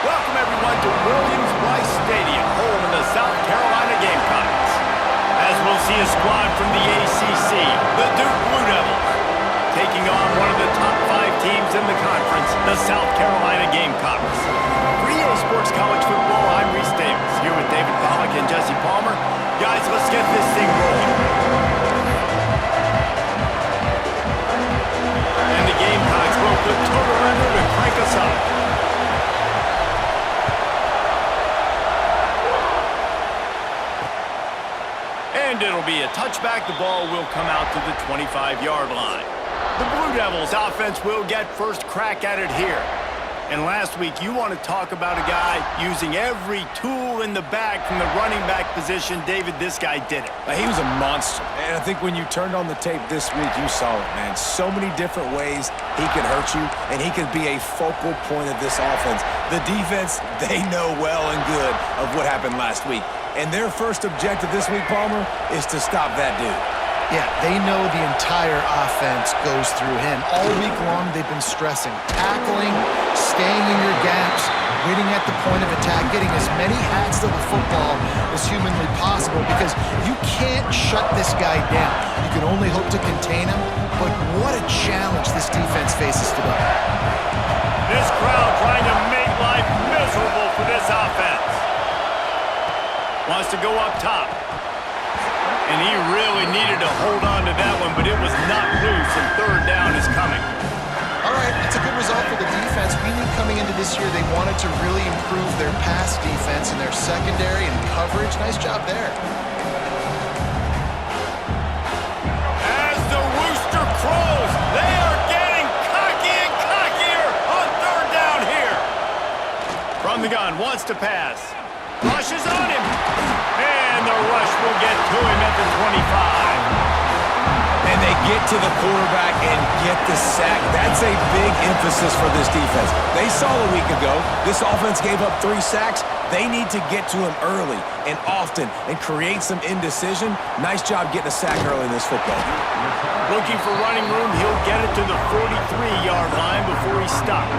Welcome everyone to Williams-Brice Stadium, home of the South Carolina Gamecocks. As we'll see a squad from the ACC, the Duke Blue Devils, taking on one of the top 5 teams in the conference, the South Carolina Gamecocks. For EA Sports College Football, I'm Reese Davis, here with David Pollack and Jesse Palmer. Guys, let's get this thing rolling. And the Gamecocks broke the total record to crank us up. And it'll be a touchback. The ball will come out to the 25-yard line. The Blue Devils offense will get first crack at it here. And last week, you want to talk about a guy using every tool in the bag from the running back position. David, this guy did it. He was a monster. And I think when you turned on the tape this week, you saw it, man. So many different ways he could hurt you, and he could be a focal point of this offense. The defense, they know well and good of what happened last week. And their first objective this week, Palmer, is to stop that dude. Yeah, they know the entire offense goes through him. All week long, they've been stressing. Tackling, staying in your gaps, winning at the point of attack, getting as many hats to the football as humanly possible because you can't shut this guy down. You can only hope to contain him, but what a challenge this defense faces today. This crowd trying to make life miserable for this offense. Wants to go up top. And he really needed to hold on to that one, but it was not loose, and third down is coming. All right, that's a good result for the defense. We knew coming into this year they wanted to really improve their pass defense and their secondary and coverage. Nice job there. As the rooster crows, they are getting cocky and cockier on third down here. From the gun, wants to pass. Rushes on him. And the rush will get to him at the 25. And they get to the quarterback and get the sack. That's a big emphasis for this defense. They saw a week ago, this offense gave up 3 sacks. They need to get to him early and often and create some indecision. Nice job getting a sack early in this football game. Looking for running room, he'll get it to the 43-yard line before he stopped.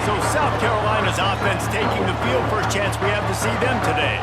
So South Carolina's offense taking the field. First chance we have to see them today.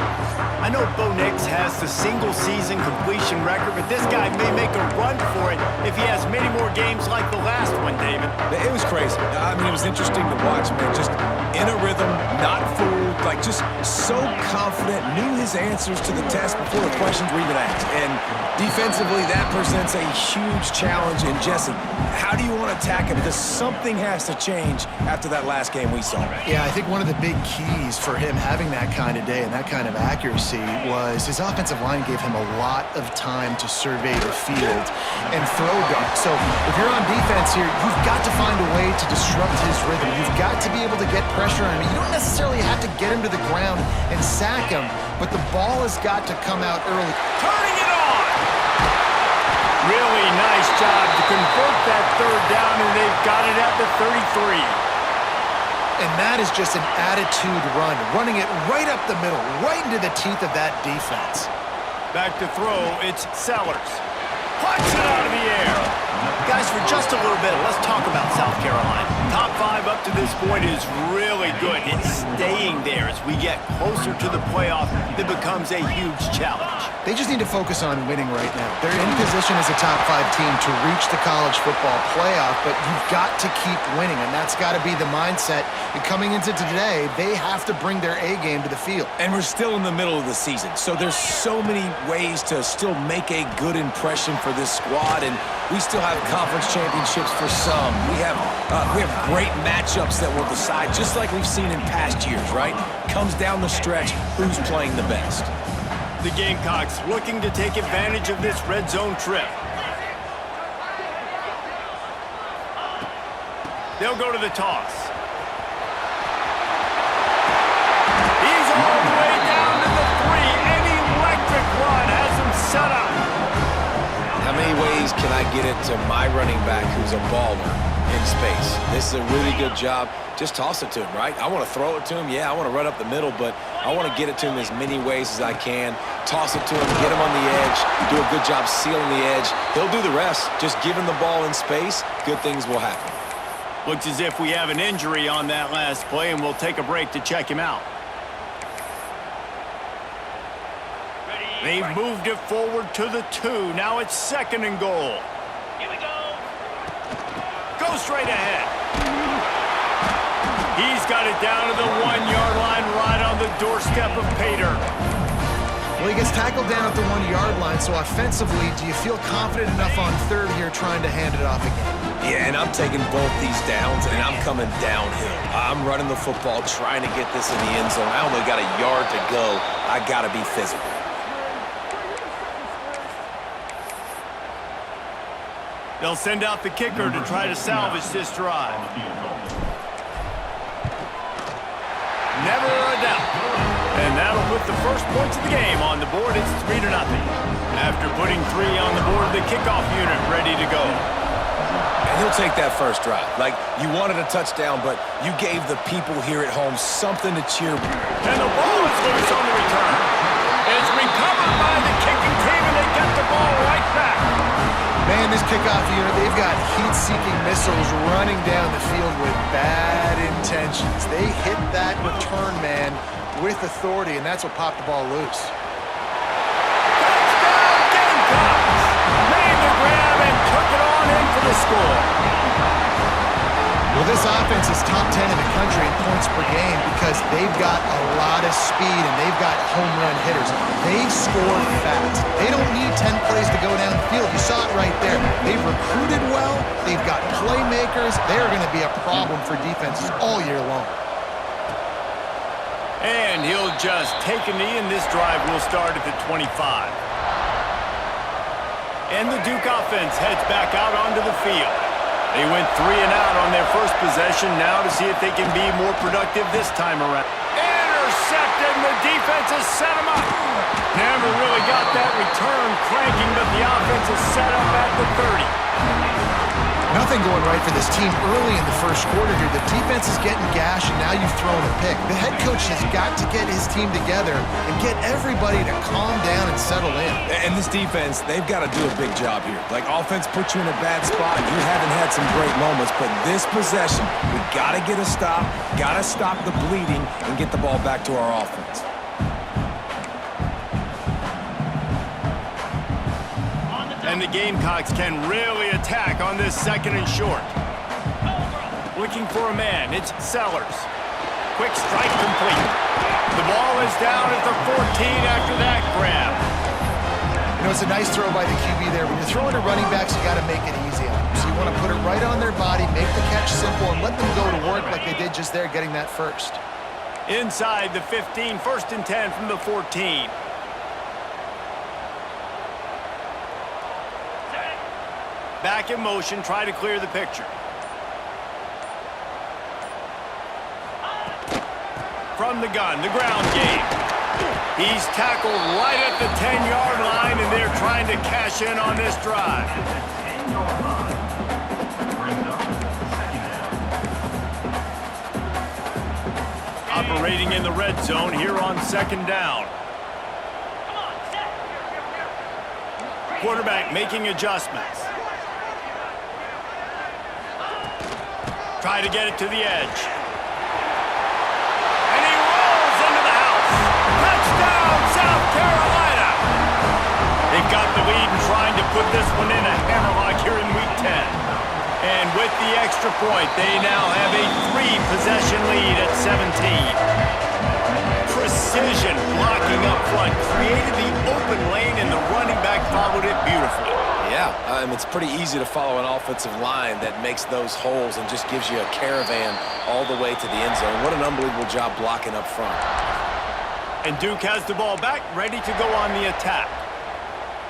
I know Bo Nix has the single-season completion record, but this guy may make a run for it if he has many more games like the last one, David. It was crazy. I mean, it was interesting to watch, man. Just in a rhythm, not fooled, like just so confident, knew his answers to the test before the questions were even asked. And defensively, that presents a huge challenge. And Jesse, how do you want to attack him? Because something has to change after that last game we saw. Yeah, I think one of the big keys for him having that kind of day and that kind of accuracy was his offensive line gave him a lot of time to survey the field and throw guard. So if you're on defense here, you've got to find a way to disrupt his rhythm. You've got to be able to get pressure on him. You don't necessarily have to get him to the ground and sack him, but the ball has got to come out early. Turning it on! Really nice job to convert that third down, and they've got it at the 33. And that is just an attitude run, running it right up the middle, right into the teeth of that defense. Back to throw, it's Sellers. Puts it out of the air. Guys, for just a little bit, let's talk about South Carolina. Top 5 up to this point is really good. It's staying there as we get closer to the playoff. That becomes a huge challenge. They just need to focus on winning right now. They're in position as a top 5 team to reach the college football playoff, but you've got to keep winning, and that's got to be the mindset. And coming into today, they have to bring their A game to the field. And we're still in the middle of the season, so there's so many ways to still make a good impression for this squad, and we still have conference championships for some. We have great matchups that will decide, just like we've seen in past years, right? Comes down the stretch, who's playing the best. The Gamecocks looking to take advantage of this red zone trip. They'll go to the toss. He's all the way down to the 3. An electric run has him set up. How many ways can I get it to my running back who's a baller in space? This is a really good job. Just toss it to him, right? I want to throw it to him. Yeah, I want to run up the middle, but I want to get it to him as many ways as I can. Toss it to him, get him on the edge, do a good job sealing the edge. He'll do the rest. Just give him the ball in space, good things will happen. Looks as if we have an injury on that last play, and we'll take a break to check him out. They've moved it forward to the 2. Now it's 2nd and goal. Here we go. Go straight ahead. He's got it down to the 1-yard line, right on the doorstep of Pater. Well, he gets tackled down at the 1-yard line, so offensively, do you feel confident enough on 3rd here trying to hand it off again? Yeah, and I'm taking both these downs, and I'm coming downhill. I'm running the football, trying to get this in the end zone. I only got a yard to go. I got to be physical. They'll send out the kicker to try to salvage this drive. Never a doubt. And that'll put the first points of the game on the board. It's 3-0. After putting 3 on the board, the kickoff unit ready to go. And he'll take that first drive. Like, you wanted a touchdown, but you gave the people here at home something to cheer with. And the ball is loose on the return. It's recovered by the kicking team, and they get the ball right back. Man, this kickoff unit, they've got heat-seeking missiles running down the field with bad intentions. They hit that return man with authority, and that's what popped the ball loose. Touchdown, Gamecocks! Made the grab and took it on in for the score. Well, this offense is top 10 in the country in points per game because they've got a lot of speed and they've got home run hitters. They score fast. They don't need 10 plays to go downfield. You saw it right there. They've recruited well. They've got playmakers. They're going to be a problem for defenses all year long. And he'll just take a knee, and this drive will start at the 25. And the Duke offense heads back out onto the field. They went 3 and out on their first possession, now to see if they can be more productive this time around. Intercepted, and the defense has set them up. Never really got that return cranking, but the offense is set up at the 30. Nothing going right for this team early in the first quarter here. The defense is getting gashed, and now you've thrown a pick. The head coach has got to get his team together and get everybody to calm down and settle in. And this defense, they've got to do a big job here. Like, offense put you in a bad spot. You haven't had some great moments, but this possession, we got to get a stop, got to stop the bleeding, and get the ball back to our offense. And the Gamecocks can really attack on this 2nd and short. Looking for a man, it's Sellers. Quick strike complete. The ball is down at the 14 after that grab. You know, it's a nice throw by the QB there. When you're throwing to running backs, you got to make it easy on them. So you want to put it right on their body, make the catch simple, and let them go to work like they did just there, getting that first. Inside the 15, 1st and 10 from the 14. Back in motion, try to clear the picture. From the gun, the ground game. He's tackled right at the 10-yard line, and they're trying to cash in on this drive. Operating in the red zone here on 2nd down. Quarterback making adjustments. Try to get it to the edge. And he rolls into the house. Touchdown, South Carolina! They've got the lead and trying to put this one in a hammerlock here in Week 10. And with the extra point, they now have a 3-possession lead at 17. Precision blocking up front created the open lane, and the running back followed it beautifully. Yeah, it's pretty easy to follow an offensive line that makes those holes and just gives you a caravan all the way to the end zone. What an unbelievable job blocking up front. And Duke has the ball back, ready to go on the attack.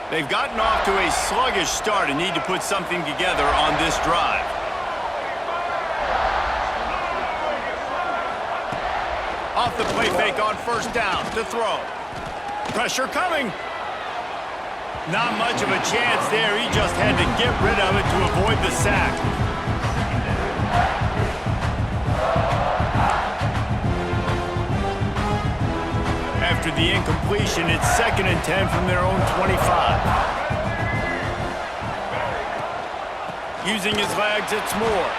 They've gotten off to a sluggish start and need to put something together on this drive. Off the play fake on 1st down to throw. Pressure coming. Not much of a chance there. He just had to get rid of it to avoid the sack. After the incompletion, it's 2nd and 10 from their own 25. Using his legs, it's Moore.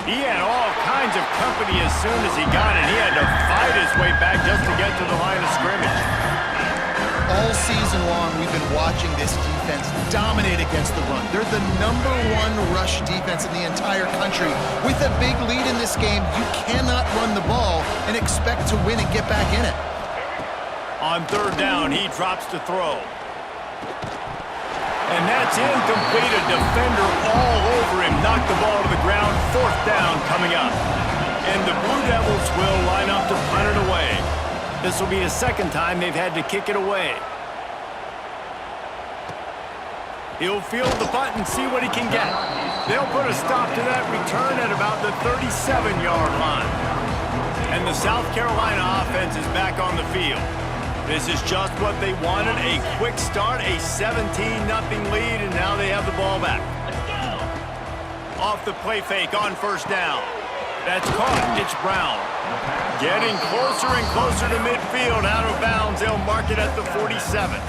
He had all kinds of company as soon as he got it. He had to fight his way back just to get to the line of scrimmage. All season long, we've been watching this defense dominate against the run. They're the #1 rush defense in the entire country. With a big lead in this game, you cannot run the ball and expect to win and get back in it. On third down, he drops to throw. And that's incomplete. A defender all over him. Knocked the ball to the ground. Fourth down coming up. And the Blue Devils will line up to punt it away. This will be the second time they've had to kick it away. He'll field the punt and see what he can get. They'll put a stop to that return at about the 37-yard line. And the South Carolina offense is back on the field. This is just what they wanted, a quick start, a 17-0 lead, and now they have the ball back. Off the play fake on first down. That's caught. It's Brown. Getting closer and closer to midfield, out of bounds. They'll mark it at the 47.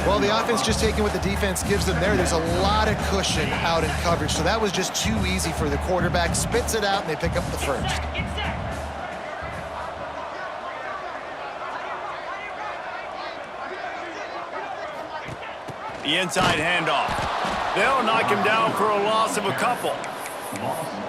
Well, the offense just taking what the defense gives them there. There's a lot of cushion out in coverage, so that was just too easy for the quarterback. Spits it out, and they pick up the first. The inside handoff. They'll knock him down for a loss of a couple.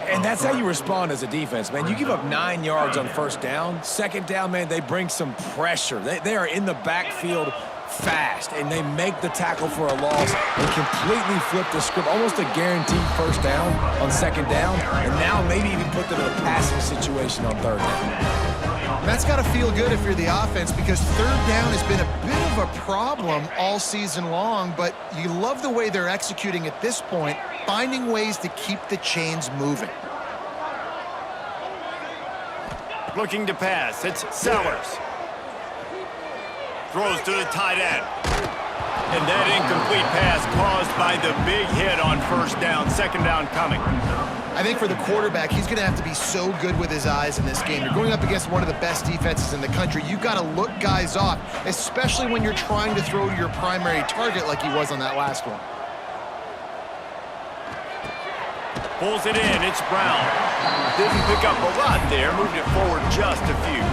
And that's how you respond as a defense, man. You give up 9 yards on first down. Second down, man, they bring some pressure. They are in the backfield fast, and they make the tackle for a loss and completely flip the script. Almost a guaranteed first down on second down, and now maybe even put them in a passing situation on third down. That's got to feel good if you're the offense, because third down has been a bit of a problem all season long, but you love the way they're executing at this point, finding ways to keep the chains moving. Looking to pass. It's Sellers. Throws to the tight end. And that incomplete pass caused by the big hit on first down. Second down coming. I think for the quarterback, he's going to have to be so good with his eyes in this game. You're going up against one of the best defenses in the country. You've got to look guys off, especially when you're trying to throw to your primary target like he was on that last one. Pulls it in. It's Brown. Didn't pick up a lot there. Moved it forward just a few.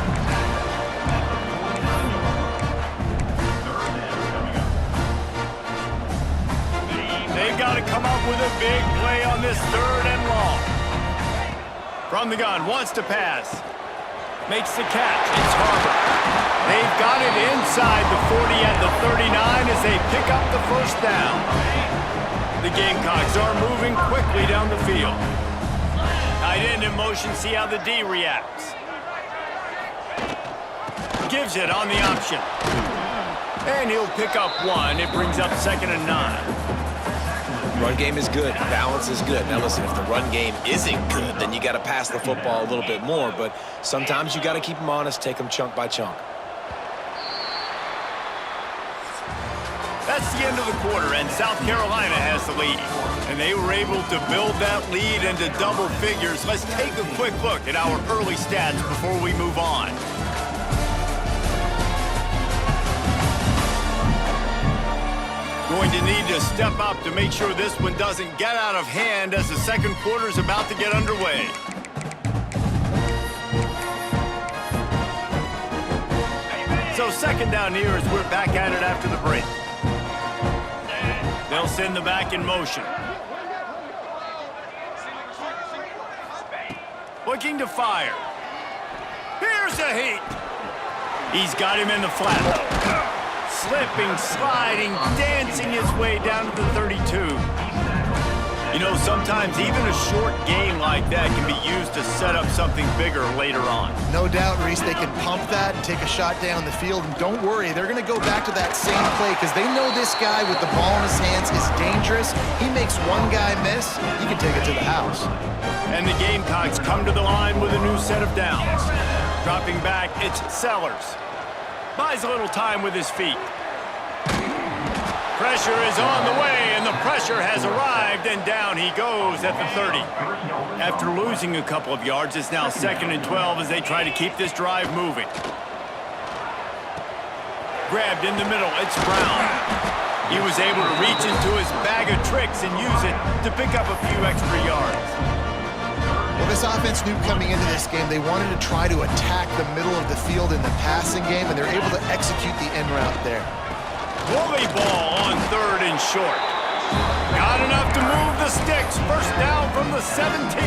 They've got to come up with a big play on this third and long. From the gun, wants to pass. Makes the catch. It's Harper. They've got it inside the 40 at the 39 as they pick up the first down. The Gamecocks are moving quickly down the field. Tight end in motion, see how the D reacts. Gives it on the option. And he'll pick up one. It brings up 2nd and 9. Run game is good. Balance is good. Now, listen, if the run game isn't good, then you got to pass the football a little bit more. But sometimes you got to keep them honest, take them chunk by chunk. That's the end of the quarter, and South Carolina has the lead. And they were able to build that lead into double figures. Let's take a quick look at our early stats before we move on. Going to need to step up to make sure this one doesn't get out of hand as the second quarter is about to get underway. So second down here as we're back at it after the break. They'll send the back in motion. Looking to fire. Here's a heat. He's got him in the flat. Slipping, sliding, dancing his way down to the 32. You know, sometimes even a short gain like that can be used to set up something bigger later on. No doubt, Reese, they can pump that and take a shot down the field. And don't worry, they're going to go back to that same play because they know this guy with the ball in his hands is dangerous. He makes one guy miss, he can take it to the house. And the Gamecocks come to the line with a new set of downs. Dropping back, it's Sellers. Buys a little time with his feet. Pressure is on the way, and the pressure has arrived, and down he goes at the 30. After losing a couple of yards, it's now 2nd and 12 as they try to keep this drive moving. Grabbed in the middle, it's Brown. He was able to reach into his bag of tricks and use it to pick up a few extra yards. Well, this offense knew coming into this game they wanted to try to attack the middle of the field in the passing game, and they're able to execute the end route there. Bully ball on 3rd and short. Not enough to move the sticks. First down from the 17.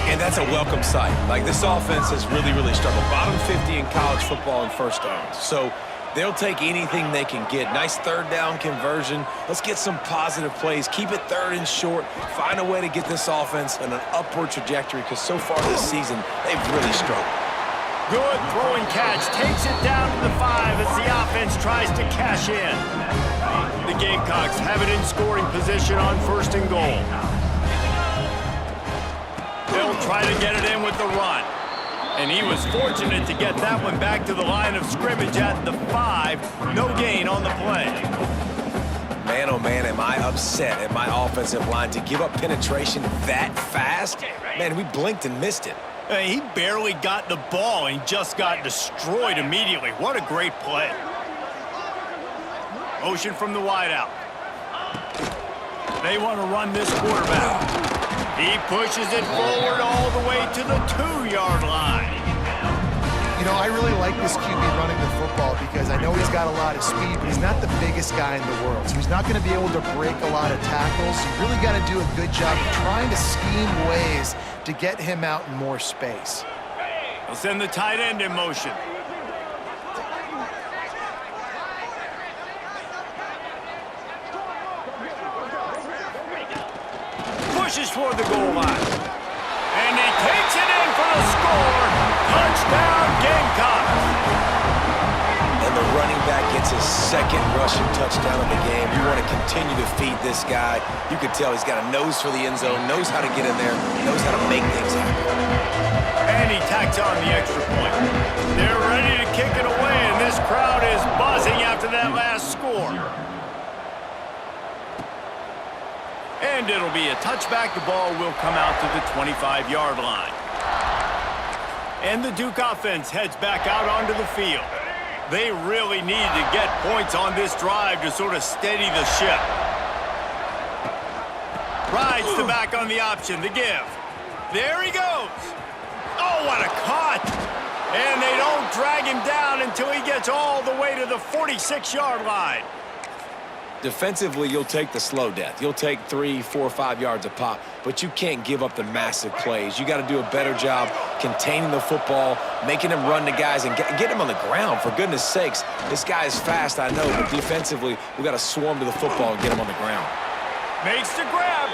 And that's a welcome sight. Like, this offense has really, really struggled. Bottom 50 in college football in first downs. So they'll take anything they can get. Nice 3rd down conversion. Let's get some positive plays. Keep it 3rd and short. Find a way to get this offense on an upward trajectory, because so far this season, they've really struggled. Good throwing catch. Takes it down to the 5 as the offense tries to cash in. The Gamecocks have it in scoring position on 1st and goal. They'll try to get it in with the run. And he was fortunate to get that one back to the line of scrimmage at the 5. No gain on the play. Man, oh man, am I upset at my offensive line to give up penetration that fast? Man, we blinked and missed it. He barely got the ball and he just got destroyed immediately. What a great play. Motion from the wideout. They want to run this quarterback. He pushes it forward all the way to the 2-yard line. You know, I really like this QB running the football because I know he's got a lot of speed, but he's not the biggest guy in the world. So he's not going to be able to break a lot of tackles. You really got to do a good job of trying to scheme ways to get him out in more space. They'll send the tight end in motion. Pushes toward the goal line. And he takes it in for the score. Touchdown, Gamecocks. And the running back gets his 2nd rushing touchdown of the game. You want to continue to feed this guy. You can tell he's got a nose for the end zone, knows how to get in there, knows how to make things happen. And he tacks on the extra point. They're ready to kick it away, and this crowd is buzzing after that last score. And it'll be a touchback. The ball will come out to the 25-yard line. And the Duke offense heads back out onto the field. They really need to get points on this drive to sort of steady the ship. Rides the back on the option, the give. There he goes. Oh, what a cut. And they don't drag him down until he gets all the way to the 46-yard line. Defensively, you'll take the slow death. You'll take 3, 4, 5 yards a pop, but you can't give up the massive plays. You got to do a better job containing the football, making him run to guys, and get him on the ground. For goodness sakes, this guy is fast, I know, but defensively, we got to swarm to the football and get him on the ground. Makes the grab.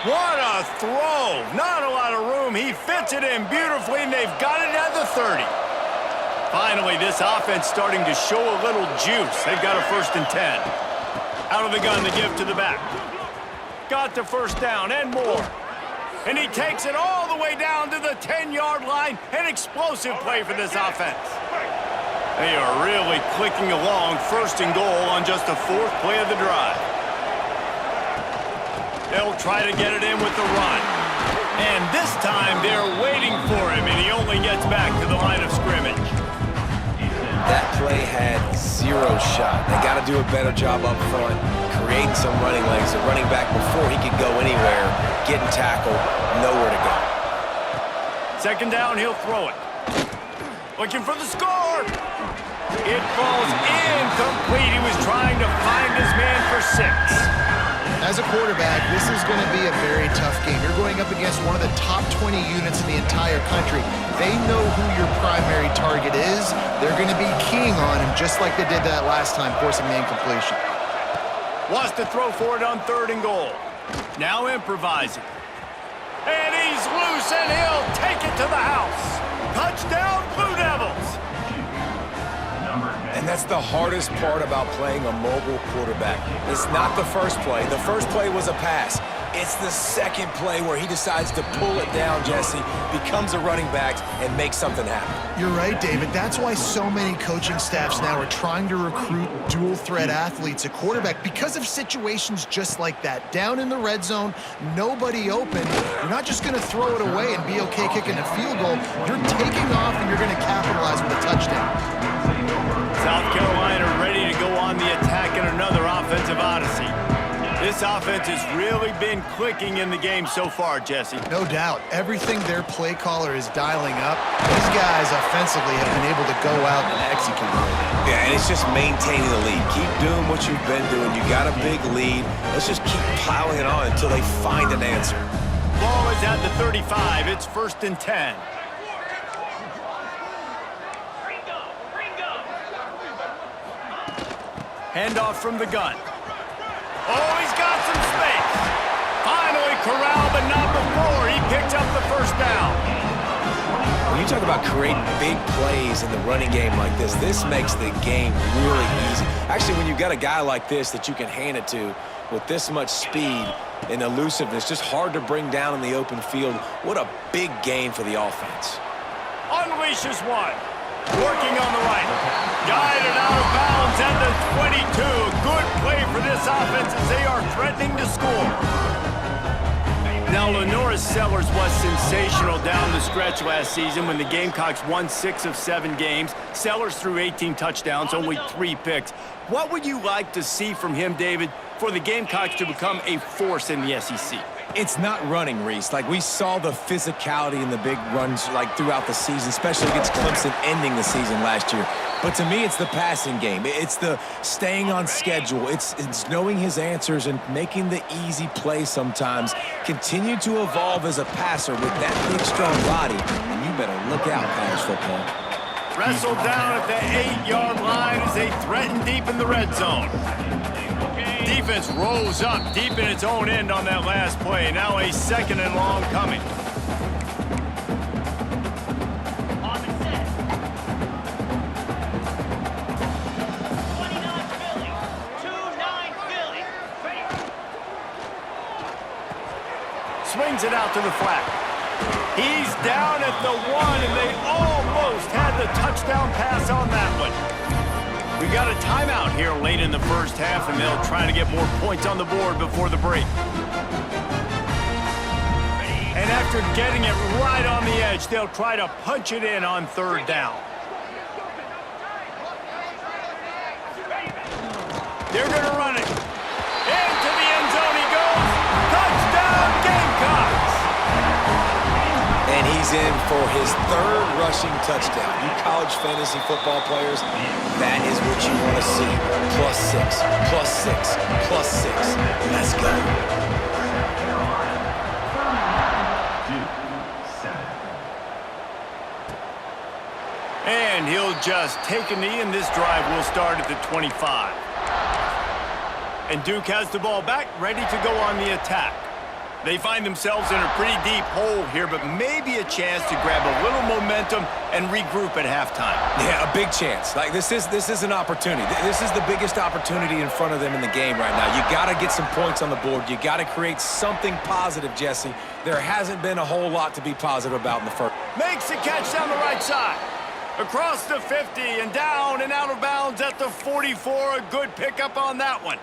What a throw. Not a lot of room. He fits it in beautifully, and they've got it at the 30. Finally, this offense starting to show a little juice. They've got a 1st and 10. Out of the gun, the give to the back. Got the first down and more. And he takes it all the way down to the 10-yard line. An explosive play for this offense. They are really clicking along. 1st and goal on just the 4th play of the drive. They'll try to get it in with the run. And this time they're waiting for him, and he only gets back to the line of scrimmage. That play had 0 shot. They got to do a better job up front, creating some running lanes. The running back, before he could go anywhere, getting tackled, nowhere to go. 2nd down, he'll throw it. Looking for the score. It falls incomplete. He was trying to find his man for 6. As a quarterback, this is going to be a very tough game. You're going up against one of the top 20 units in the entire country. They know who your primary target is. They're going to be keying on him just like they did that last time, forcing the incompletion. Wants to throw for it on 3rd and goal. Now improvising. And he's loose, and he'll take it to the house. Touchdown, Blue Devils. And that's the hardest part about playing a mobile quarterback. It's not the first play. The first play was a pass. It's the 2nd play where he decides to pull it down, Jesse, becomes a running back, and makes something happen. You're right, David. That's why so many coaching staffs now are trying to recruit dual-threat athletes at quarterback because of situations just like that. Down in the red zone, nobody open. You're not just going to throw it away and be okay kicking a field goal. You're taking off, and you're going to capitalize with a touchdown. South Carolina ready to go on the attack in another offensive odyssey. This This offense has really been clicking in the game so far, Jesse. No doubt. Everything their play caller is dialing up, these guys offensively have been able to go out and execute. Yeah, and it's just maintaining the lead. Keep doing what you've been doing. You got a big lead. Let's just keep piling it on until they find an answer. Ball is at the 35. It's 1st and 10. Handoff from the gun. Oh, he's got some space. Finally corralled, but not before. He picked up the 1st down. When you talk about creating big plays in the running game like this makes the game really easy. Actually, when you've got a guy like this that you can hand it to with this much speed and elusiveness, just hard to bring down in the open field, what a big gain for the offense. Unleashes one. Working on the right. Guided out of bounds at the 22. Good play for this offense as they are threatening to score. Now, Lenora Sellers was sensational down the stretch last season when the Gamecocks won 6 of 7 games. Sellers threw 18 touchdowns, only 3 picks. What would you like to see from him, David, for the Gamecocks to become a force in the SEC? It's not running, Reese. Like, we saw the physicality in the big runs, like, throughout the season, especially against Clemson ending the season last year. But to me, it's the passing game. It's the staying on schedule. It's knowing his answers and making the easy play sometimes. Continue to evolve as a passer with that big, strong body. And you better look out, college football. Wrestled down at the 8-yard line as they threaten deep in the red zone. Defense rolls up deep in its own end on that last play. Now a 2nd and long coming. Swings it out to the flat. He's down at the 1, and they almost had the touchdown pass on that one. We got a timeout here late in the 1st half, and they'll try to get more points on the board before the break. And after getting it right on the edge, they'll try to punch it in on 3rd down. They're going to run it. Into the end zone he goes. Touchdown, Gamecocks! And he's in for his 3rd rushing touchdown. You college fantasy football players, that is what you want to see. +6, +6, +6. Let's go. And he'll just take a knee, and this drive will start at the 25. And Duke has the ball back, ready to go on the attack. They find themselves in a pretty deep hole here, but maybe a chance to grab a little momentum and regroup at halftime. Yeah, a big chance. Like, this is an opportunity. This is the biggest opportunity in front of them in the game right now. You got to get some points on the board. You got to create something positive, Jesse. There hasn't been a whole lot to be positive about in the first. Makes the catch down the right side. Across the 50 and down and out of bounds at the 44. A good pickup on that one.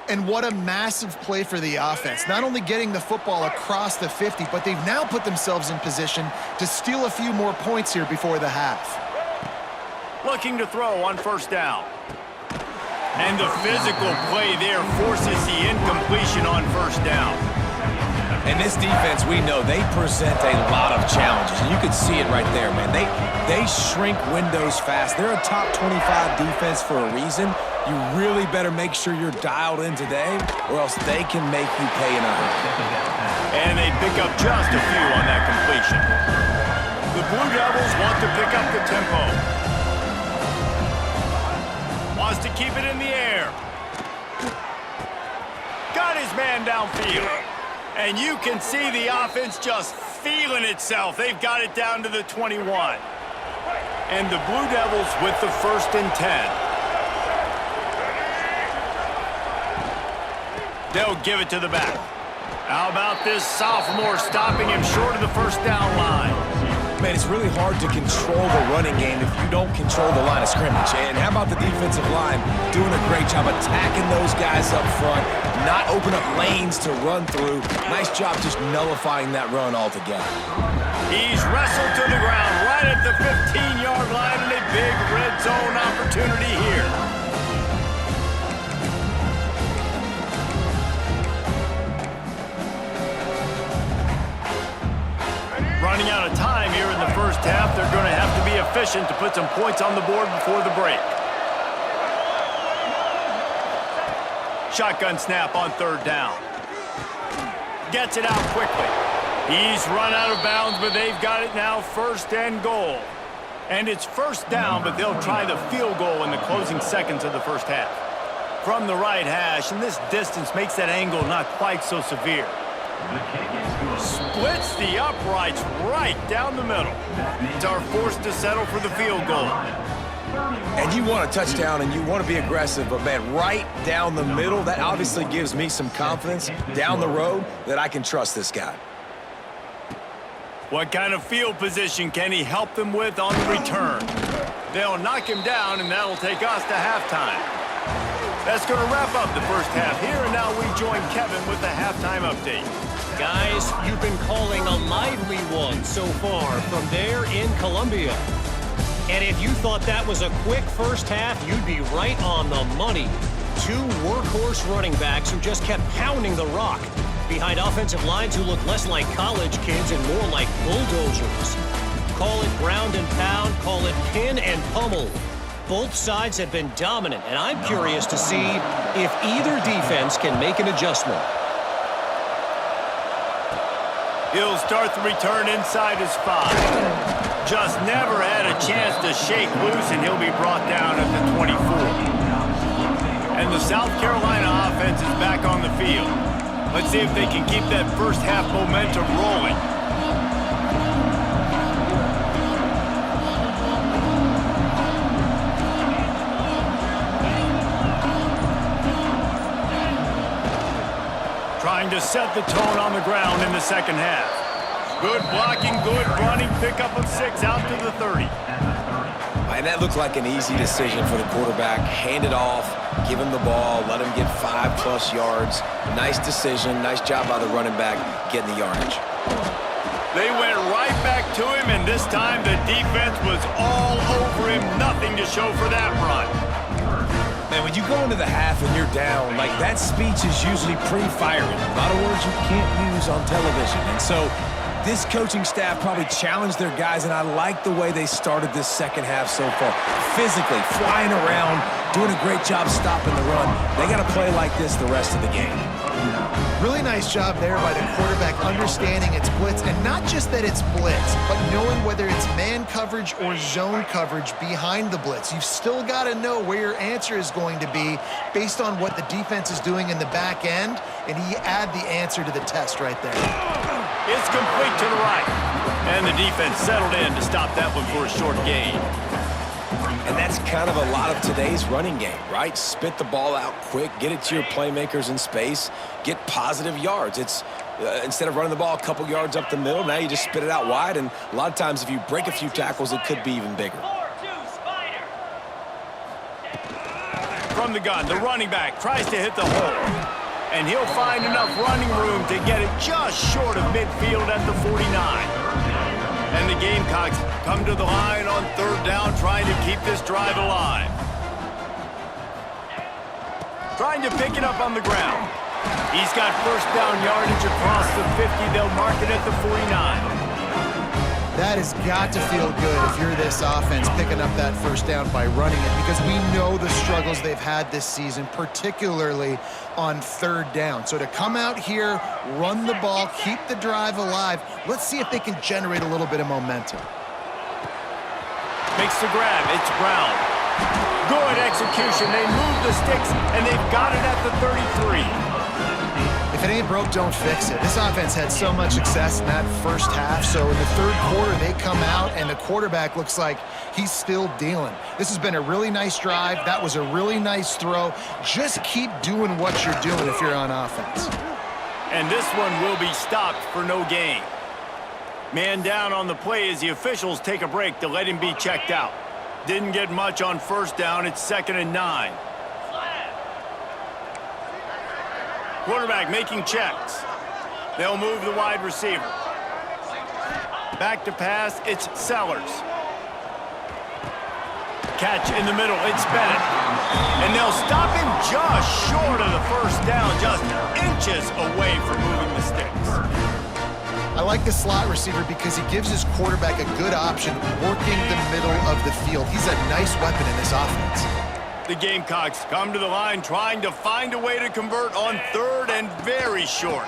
And what a massive play for the offense. Not only getting the football across the 50, but they've now put themselves in position to steal a few more points here before the half. Looking to throw on 1st down. And the physical play there forces the incompletion on 1st down. And this defense, we know, they present a lot of challenges. And you can see it right there, man. They shrink windows fast. They're a top 25 defense for a reason. You really better make sure you're dialed in today, or else they can make you pay in a hurry. And they pick up just a few on that completion. The Blue Devils want to pick up the tempo. Wants to keep it in the air. Got his man downfield. And you can see the offense just feeling itself. They've got it down to the 21. And the Blue Devils with the 1st and 10. They'll give it to the back. How about this sophomore stopping him short of the 1st down line? Man, it's really hard to control the running game if you don't control the line of scrimmage. And how about the defensive line doing a great job attacking those guys up front, not open up lanes to run through. Nice job just nullifying that run altogether. He's wrestled to the ground right at the 15-yard line, and a big red zone opportunity here. running out of time here in the first half. They're going to have to be efficient to put some points on the board before the break. Shotgun snap on third down. Gets it out quickly. He's run out of bounds, but they've got it now, first and goal. And it's first down, but they'll try the field goal in the closing seconds of the first half. From the right hash, and this distance makes that angle not quite so severe. Splits the uprights right down the middle. Are forced to settle for the field goal. And you want a touchdown and you want to be aggressive, but man, right down the middle, that obviously gives me some confidence down the road that I can trust this guy. What kind of field position can he help them with on the return? They'll knock him down, and that'll take us to halftime. That's going to wrap up the first half here, and now we join Kevin with the halftime update. Guys, you've been calling a lively one so far from there in Columbia. And if you thought that was a quick first half, you'd be right on the money. Two workhorse running backs who just kept pounding the rock behind offensive lines who look less like college kids and more like bulldozers. Call it ground and pound, call it pin and pummel. Both sides have been dominant, and I'm curious to see if either defense can make an adjustment. He'll start the return inside his 5. Just never had a chance to shake loose, and he'll be brought down at the 24. And the South Carolina offense is back on the field. Let's see if they can keep that first half momentum rolling. Trying to set the tone on the ground in the second half. Good blocking, good running, pickup of 6 out to the 30. And that looked like an easy decision for the quarterback. Hand it off, give him the ball, let him get 5+ yards. Nice decision, nice job by the running back getting the yardage. They went right back to him, and this time the defense was all over him. Nothing to show for that run. Man, when you go into the half and you're down, like that speech is usually pretty fiery. A lot of words you can't use on television. And so this coaching staff probably challenged their guys, and I like the way they started this second half so far. Physically, flying around, doing a great job stopping the run. They got to play like this the rest of the game. Really nice job there by the quarterback understanding it's blitz, and not just that it's blitz, but knowing whether it's man coverage or zone coverage behind the blitz. You've still got to know where your answer is going to be based on what the defense is doing in the back end, and he add the answer to the test right there. It's complete to the right, and the defense settled in to stop that one for a short gain. And that's kind of a lot of today's running game, right? Spit the ball out quick, get it to your playmakers in space, get positive yards. It's instead of running the ball a couple yards up the middle, now you just spit it out wide, and a lot of times if you break a few tackles, it could be even bigger. From the gun, the running back tries to hit the hole, and he'll find enough running room to get it just short of midfield at the 49. And the Gamecocks come to the line on third down, trying to keep this drive alive. Trying to pick it up on the ground. He's got first down yardage across the 50. They'll mark it at the 49. That has got to feel good if you're this offense picking up that first down by running it, because we know the struggles they've had this season, particularly on third down. So to come out here, run the ball, keep the drive alive, let's see if they can generate a little bit of momentum. Makes the grab. It's Brown. Good execution. They move the sticks, and they've got it at the 33. If it ain't broke, don't fix it. This offense had so much success in that first half, so in the third quarter, they come out, and the quarterback looks like he's still dealing. This has been a really nice drive. That was a really nice throw. Just keep doing what you're doing if you're on offense. And this one will be stopped for no gain. Man down on the play as the officials take a break to let him be checked out. Didn't get much on first down. It's 2nd and 9. Quarterback making checks. They'll move the wide receiver. Back to pass, it's Sellers. Catch in the middle, it's Bennett. And they'll stop him just short of the first down, just inches away from moving the sticks. I like the slot receiver because he gives his quarterback a good option working the middle of the field. He's a nice weapon in this offense. The Gamecocks come to the line trying to find a way to convert on 3rd and very short.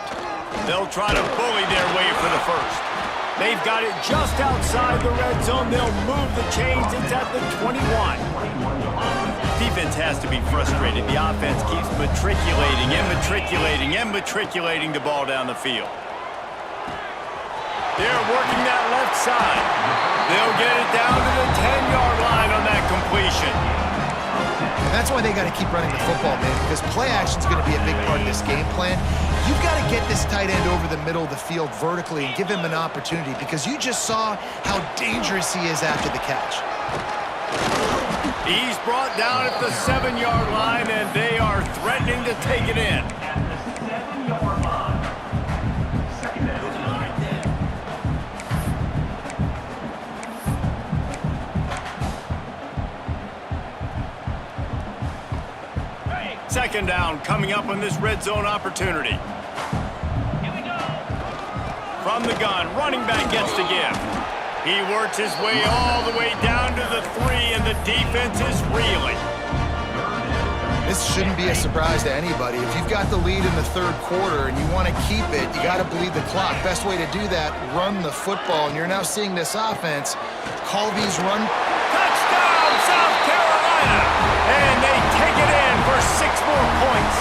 They'll try to bully their way for the first. They've got it just outside the red zone. They'll move the chains. It's at the 21. Defense has to be frustrated. The offense keeps matriculating the ball down the field. They're working that left side. They'll get it down to the 10-yard line on that completion. And that's why they got to keep running the football, man, because play action is going to be a big part of this game plan. You've got to get this tight end over the middle of the field vertically and give him an opportunity, because you just saw how dangerous he is after the catch. He's brought down at the 7-yard line, and they are threatening to take it in. Second down coming up on this red zone opportunity. From the gun, running back gets the give. He works his way all the way down to the 3, and the defense is reeling. This shouldn't be a surprise to anybody. If you've got the lead in the 3rd quarter and you want to keep it, you got to bleed the clock. Best way to do that, run the football. And you're now seeing this offense call these run. Touchdown, South Carolina! And they take it in for 6 more points.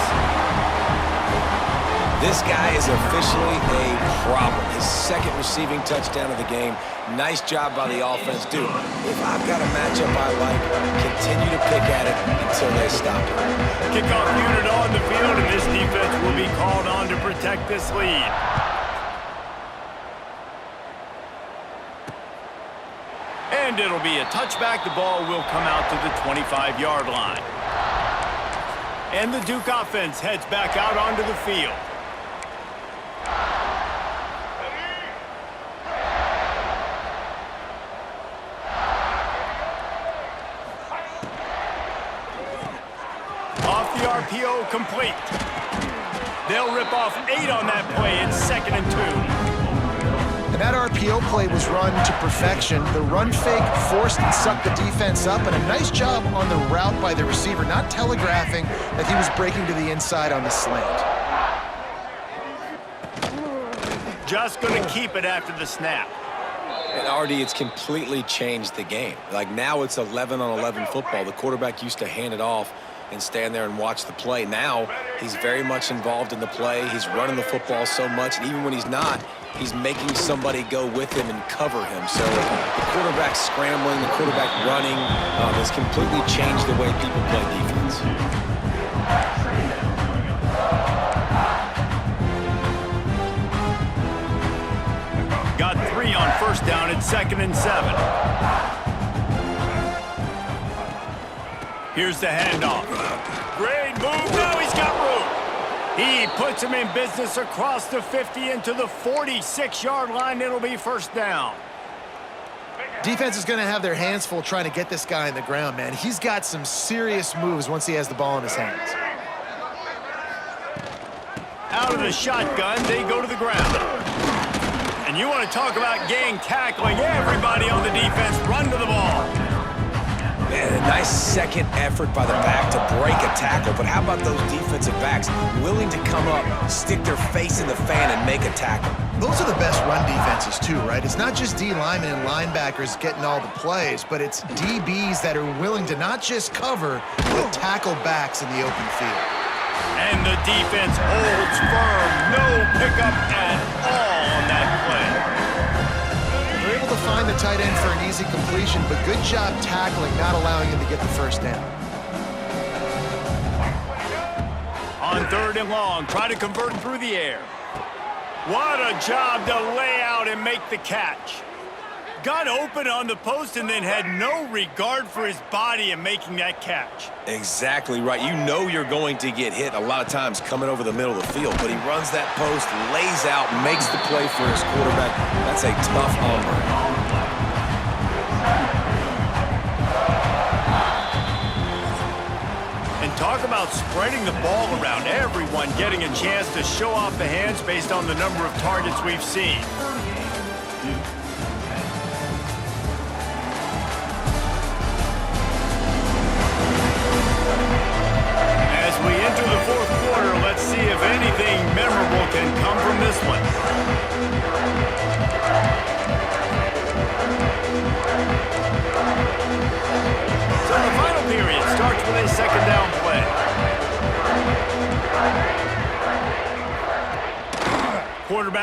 This guy is officially a problem. His 2nd receiving touchdown of the game. Nice job by the offense. Dude, if I've got a matchup I like, continue to pick at it until they stop it. Kickoff unit on the field, and this defense will be called on to protect this lead. And it'll be a touchback. The ball will come out to the 25-yard line. And the Duke offense heads back out onto the field. Off the RPO, complete. They'll rip off 8 on that play. It's 2nd and 2. And that RPO play was run to perfection. The run fake forced and sucked the defense up, and a nice job on the route by the receiver, not telegraphing that he was breaking to the inside on the slant. Just going to keep it after the snap. And Artie, it's completely changed the game. Like, now it's 11-on-11 football. The quarterback used to hand it off and stand there and watch the play. Now he's very much involved in the play. He's running the football so much, and even when he's not, he's making somebody go with him and cover him. So the quarterback scrambling, the quarterback running has completely changed the way people play defense. Got 3 on 1st down. It's 2nd and 7. Here's the handoff. Great move. Now he's got room. He puts him in business across the 50 into the 46-yard line. It'll be 1st down. Defense is going to have their hands full trying to get this guy in the ground, man. He's got some serious moves once he has the ball in his hands. Out of the shotgun, they go to the ground. And you want to talk about gang tackling. Everybody on the defense run to the ball. Man, a nice 2nd effort by the back to break a tackle, but how about those defensive backs willing to come up, stick their face in the fan, and make a tackle? Those are the best run defenses too, right? It's not just D linemen and linebackers getting all the plays, but it's DBs that are willing to not just cover, but tackle backs in the open field. And the defense holds firm. No pickup at all on that play. They're able to find the tight end for an easy completion, but good job tackling, not allowing him to get the 1st down. On 3rd and long, try to convert through the air. What a job to lay out and make the catch. Got open on the post and then had no regard for his body in making that catch. Exactly right. You know you're going to get hit a lot of times coming over the middle of the field, but he runs that post, lays out, makes the play for his quarterback. That's a tough hombre. Talk about spreading the ball around. Everyone getting a chance to show off the hands based on the number of targets we've seen.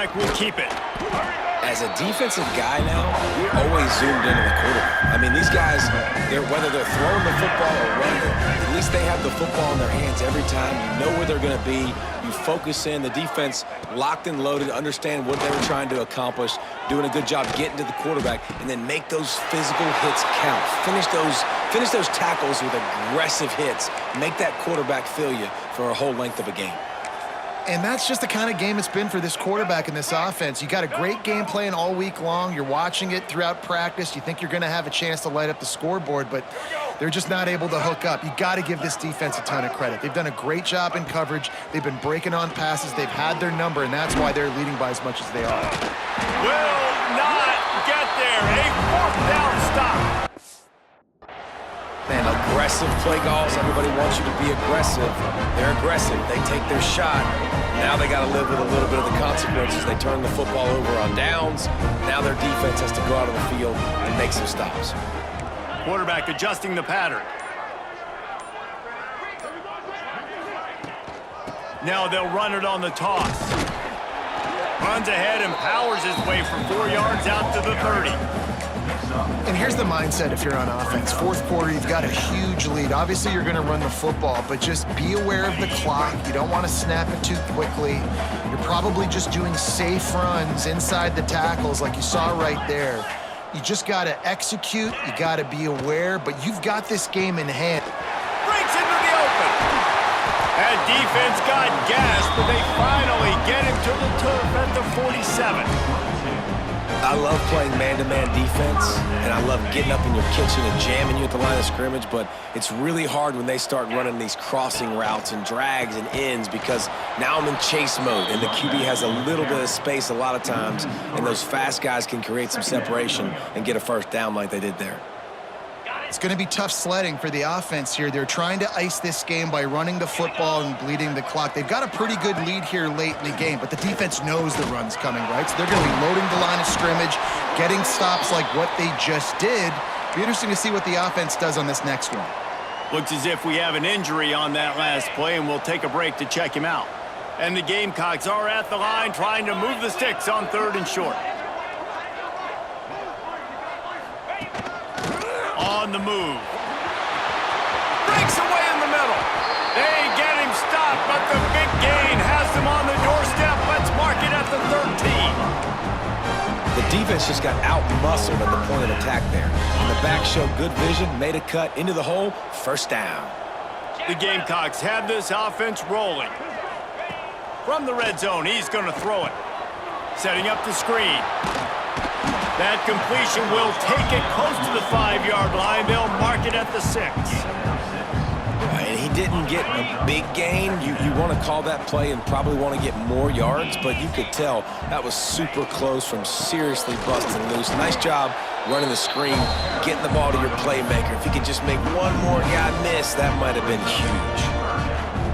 quarterback will keep it. As a defensive guy now, you're always zoomed into the quarterback. I mean, these guys, whether they're throwing the football or running it, at least they have the football in their hands every time. You know where they're going to be. You focus in. The defense locked and loaded, understand what they were trying to accomplish, doing a good job getting to the quarterback, and then make those physical hits count. Finish those tackles with aggressive hits. Make that quarterback feel you for a whole length of a game. And that's just the kind of game it's been for this quarterback in this offense. You got a great game plan all week long. You're watching it throughout practice. You think you're going to have a chance to light up the scoreboard, but they're just not able to hook up. You got to give this defense a ton of credit. They've done a great job in coverage. They've been breaking on passes. They've had their number, and that's why they're leading by as much as they are. Will not get there. A fourth down stop. Man, aggressive play calls. Everybody wants you to be aggressive. They're aggressive. They take their shot. Now they got to live with a little bit of the consequences. They turn the football over on downs. Now their defense has to go out on the field and make some stops. Quarterback adjusting the pattern. Now they'll run it on the toss. Runs ahead and powers his way for 4 yards out to the 30. And here's the mindset if you're on offense. Fourth quarter, you've got a huge lead. Obviously, you're going to run the football, but just be aware of the clock. You don't want to snap it too quickly. You're probably just doing safe runs inside the tackles like you saw right there. You just got to execute. You got to be aware, but you've got this game in hand. Breaks into the open. That defense got gas, but they finally get him to the turf at the 47. I love playing man-to-man defense, and I love getting up in your kitchen and jamming you at the line of scrimmage, but it's really hard when they start running these crossing routes and drags and ends because now I'm in chase mode, and the QB has a little bit of space a lot of times, and those fast guys can create some separation and get a first down like they did there. It's going to be tough sledding for the offense here. They're trying to ice this game by running the football and bleeding the clock. They've got a pretty good lead here late in the game, but the defense knows the run's coming, right? So they're going to be loading the line of scrimmage, getting stops like what they just did. Be interesting to see what the offense does on this next one. Looks as if we have an injury on that last play, and we'll take a break to check him out. And the Gamecocks are at the line trying to move the sticks on 3rd and short. On the move. Breaks away in the middle. They get him stopped, but the big gain has them on the doorstep. Let's mark it at the 13. The defense just got out-muscled at the point of attack there. And the back showed good vision, made a cut into the hole, first down. The Gamecocks have this offense rolling. From the red zone, he's going to throw it. Setting up the screen. That completion will take it close to the 5-yard line. They'll mark it at the 6. And he didn't get a big gain. You want to call that play and probably want to get more yards, but you could tell that was super close from seriously busting loose. Nice job running the screen, getting the ball to your playmaker. If he could just make one more guy miss, that might have been huge.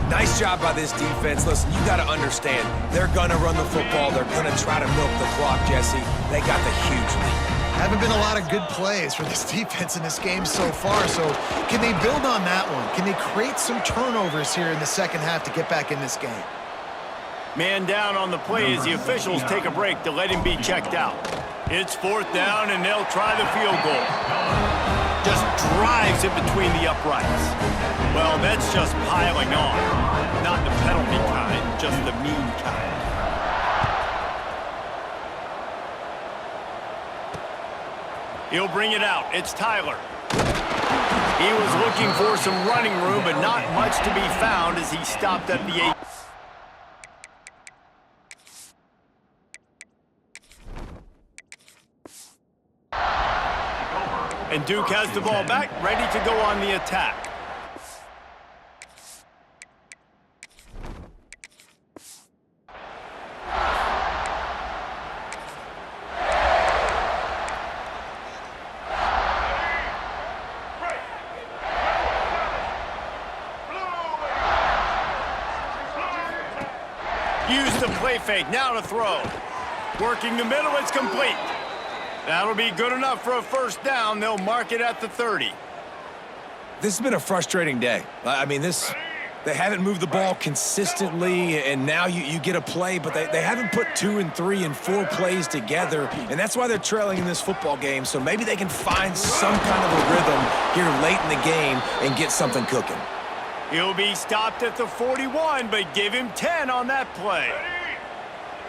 Nice job by this defense. Listen, you got to understand, they're going to run the football. They're going to try to milk the clock, Jesse. They got the huge lead. Haven't been a lot of good plays for this defense in this game so far, so can they build on that one? Can they create some turnovers here in the second half to get back in this game? Man down on the play as the officials take a break to let him be checked out. It's 4th down, and they'll try the field goal. Just drives it between the uprights. Well, that's just piling on. Not the penalty kind, just the mean kind. He'll bring it out. It's Tyler. He was looking for some running room, but not much to be found as he stopped at the 8. And Duke has the ball back, ready to go on the attack. Use the play fake, now to throw. Working the middle, it's complete. That'll be good enough for a first down. They'll mark it at the 30. This has been a frustrating day. I mean, this They haven't moved the ball consistently, and now you get a play, but they haven't put 2 and 3 and 4 plays together, and that's why they're trailing in this football game. So maybe they can find some kind of a rhythm here late in the game and get something cooking. He'll be stopped at the 41, but give him 10 on that play.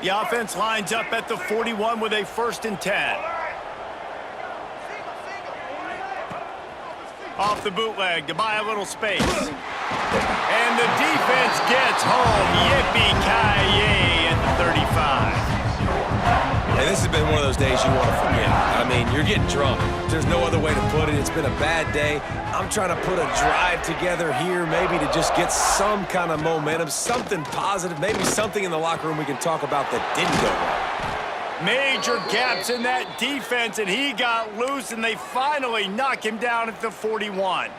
The offense lines up at the 41 with a 1st and 10. Off the bootleg to buy a little space. And the defense gets home. Yippee-ki-yay at the 35. And this has been one of those days you want to forget. I mean, you're getting drunk. There's no other way to put it. It's been a bad day. I'm trying to put a drive together here maybe to just get some kind of momentum, something positive, maybe something in the locker room we can talk about that didn't go well. Major gaps in that defense, and he got loose, and they finally knock him down at the 41.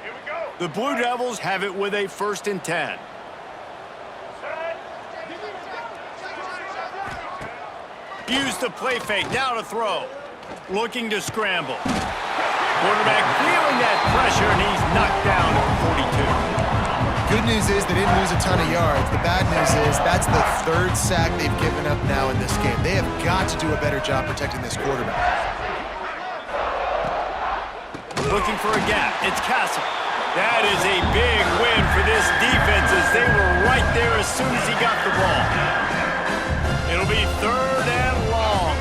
Here we go. The Blue Devils have it with a 1st and 10. Use the play fake, now to throw. Looking to scramble. Quarterback feeling that pressure, and he's knocked down at the 42. Good news is they didn't lose a ton of yards. The bad news is that's the 3rd sack they've given up now in this game. They have got to do a better job protecting this quarterback. Looking for a gap. It's Castle. That is a big win for this defense as they were right there as soon as he got the ball. It'll be 3rd and long.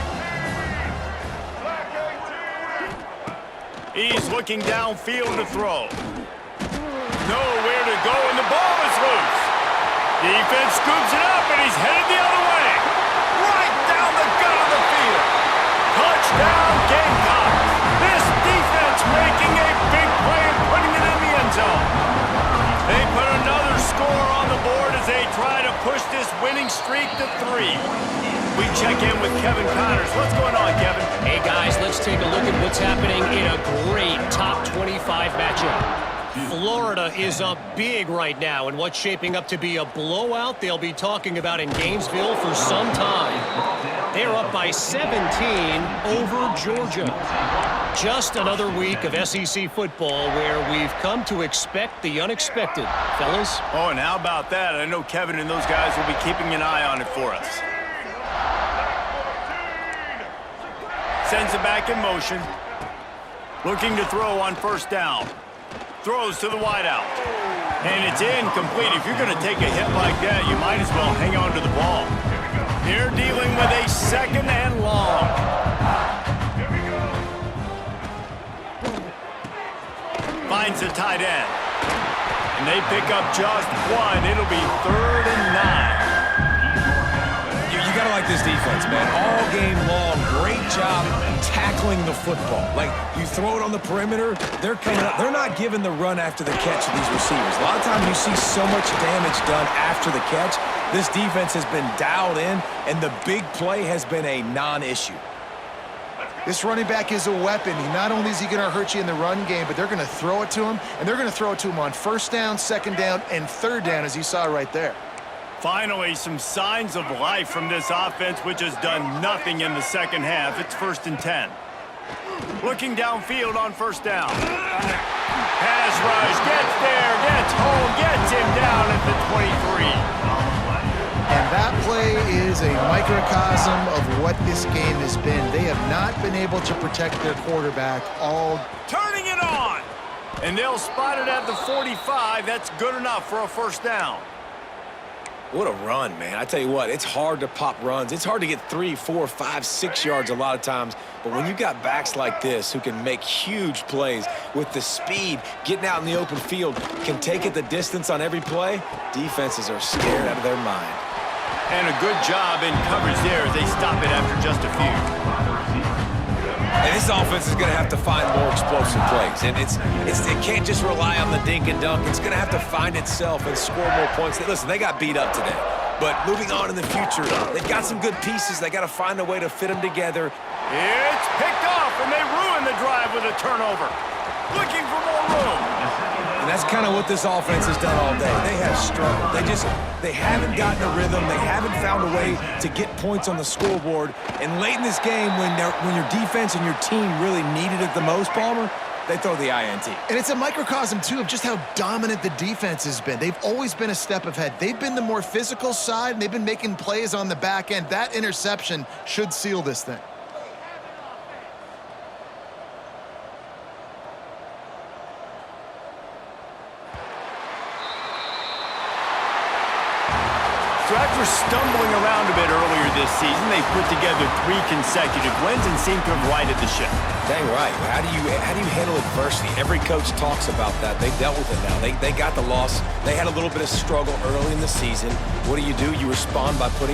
He's looking downfield to throw. Nowhere to go, and the ball is loose. Defense scoops it up, and he's headed the other way. Right down the gut of the field. Touchdown, Gamecocks. This defense making a big play and putting it in the end zone. They put another score on the board as they try to push this winning streak to 3. We check in with Kevin Connors. What's going on, Kevin? Hey, guys, let's take a look at what's happening in a great top 25 matchup. Florida is up big right now in what's shaping up to be a blowout they'll be talking about in Gainesville for some time. They're up by 17 over Georgia. Just another week of SEC football where we've come to expect the unexpected. Fellas? Oh, and how about that? I know Kevin and those guys will be keeping an eye on it for us. Sends it back in motion. Looking to throw on 1st down. Throws to the wideout. And it's incomplete. If you're going to take a hit like that, you might as well hang on to the ball. They're dealing with a 2nd and long. Finds the tight end. And they pick up just 1. It'll be 3rd and 9. You got to like this defense, man. All game long, great job tackling the football. Like, you throw it on the perimeter, they're coming up. They're not giving the run after the catch to these receivers. A lot of times you see so much damage done after the catch. This defense has been dialed in, and the big play has been a non-issue. This running back is a weapon. Not only is he going to hurt you in the run game, but they're going to throw it to him, and they're going to throw it to him on 1st down, 2nd down, and 3rd down, as you saw right there. Finally, some signs of life from this offense, which has done nothing in the 2nd half. It's 1st and 10. Looking downfield on 1st down. Pass rush, gets there, gets home, gets him down at the 23. And that play is a microcosm of what this game has been. They have not been able to protect their quarterback all. Turning it on. And they'll spot it at the 45. That's good enough for a 1st down. What a run, man. I tell you what, it's hard to pop runs. It's hard to get 3, 4, 5, 6 yards a lot of times. But when you got backs like this who can make huge plays with the speed, getting out in the open field, can take it the distance on every play, defenses are scared out of their mind. And a good job in coverage there as they stop it after just a few. And this offense is going to have to find more explosive plays. And it can't just rely on the dink and dunk. It's going to have to find itself and score more points. Listen, they got beat up today. But moving on in the future, they've got some good pieces. They got to find a way to fit them together. It's picked off, and they ruin the drive with a turnover. Looking for more room. And that's kind of what this offense has done all day. They have struggled. They haven't gotten a rhythm. They haven't found a way to get points on the scoreboard. And late in this game, when your defense and your team really needed it the most, Palmer, they throw the INT. And it's a microcosm, too, of just how dominant the defense has been. They've always been a step ahead. They've been the more physical side, and they've been making plays on the back end. That interception should seal this thing. So after stumbling around a bit earlier this season, they put together 3 consecutive wins and seem to have righted the ship. Dang right. How do you handle adversity? Every coach talks about that. They dealt with it now. They got the loss. They had a little bit of struggle early in the season. What do? You respond by putting